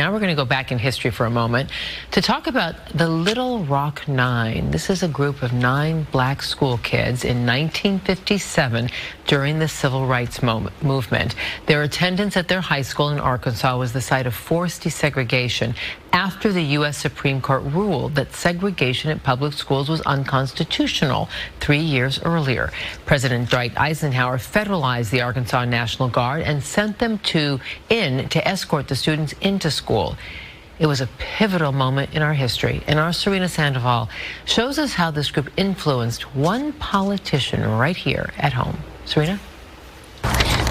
Now we're going to go back in history for a moment to talk about the Little Rock Nine. This is a group of 9 black school kids in 1957 during the Civil Rights movement. Their attendance at their high school in Arkansas was the site of forced desegregation after the U.S. Supreme Court ruled that segregation at public schools was unconstitutional 3 years earlier. President Dwight Eisenhower federalized the Arkansas National Guard and sent them to escort the students into school. It was a pivotal moment in our history, and our Serena Sandoval shows us how this group influenced one politician right here at home. Serena?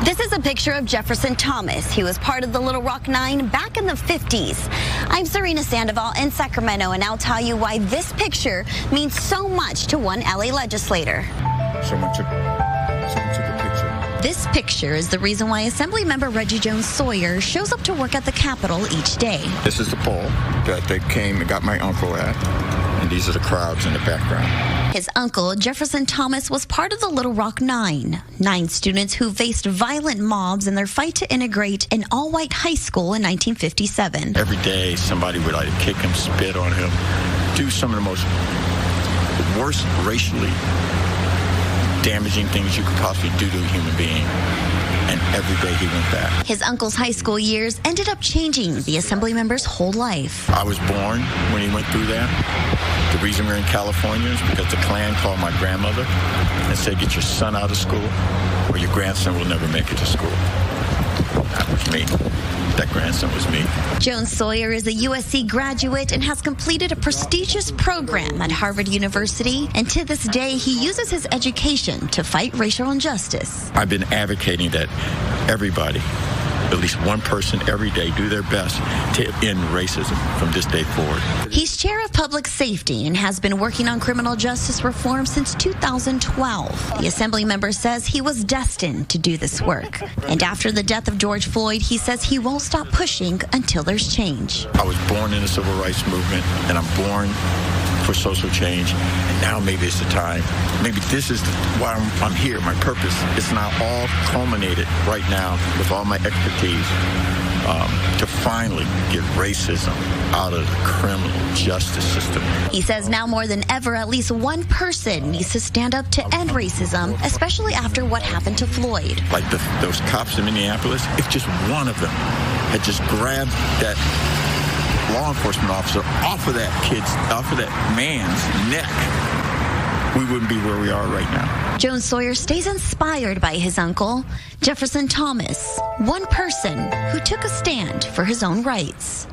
This is a picture of Jefferson Thomas. He was part of the Little Rock Nine back in the 50s. I'm Serena Sandoval in Sacramento, and I'll tell you why this picture means so much to one LA legislator. Someone took a picture. This picture is the reason why Assembly Member Reggie Jones-Sawyer shows up to work at the Capitol each day. This is the pole that they came and got my uncle at, and these are the crowds in the background. His uncle, Jefferson Thomas, was part of the Little Rock Nine. 9 students who faced violent mobs in their fight to integrate an all-white high school in 1957. Every day, somebody would either kick him, spit on him, do some of the worst racially damaging things you could possibly do to a human being. And every day he went back. His uncle's high school years ended up changing the assembly member's whole life. I was born when he went through that. The reason we're in California is because the Klan called my grandmother and said, get your son out of school or your grandson will never make it to school. That was me. That grandson was me. Jones-Sawyer is a USC graduate and has completed a prestigious program at Harvard University. And to this day, he uses his education to fight racial injustice. I've been advocating that everybody, at least one person every day, do their best to end racism from this day forward. He's chair of public safety and has been working on criminal justice reform since 2012. The assembly member says he was destined to do this work. And after the death of George Floyd, he says he won't stop pushing until there's change. I was born in the civil rights movement, and I'm born for social change, and now maybe it's the time. Maybe this is why I'm here. My purpose is now all culminated right now with all my expertise to finally get racism out of the criminal justice system. He says now more than ever, at least one person needs to stand up to end racism, especially after what happened to Floyd. Like those cops in Minneapolis, if just one of them had just grabbed that law enforcement officer off of that man's neck, we wouldn't be where we are right now. Jones-Sawyer stays inspired by his uncle, Jefferson Thomas, one person who took a stand for his own rights.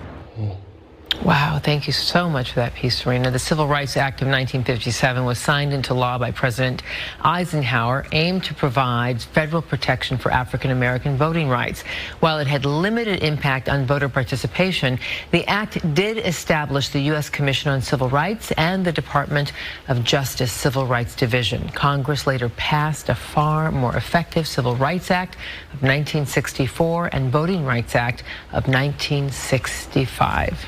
Wow, thank you so much for that piece, Serena. The Civil Rights Act of 1957 was signed into law by President Eisenhower, aimed to provide federal protection for African-American voting rights. While it had limited impact on voter participation, the act did establish the U.S. Commission on Civil Rights and the Department of Justice Civil Rights Division. Congress later passed a far more effective Civil Rights Act of 1964 and Voting Rights Act of 1965.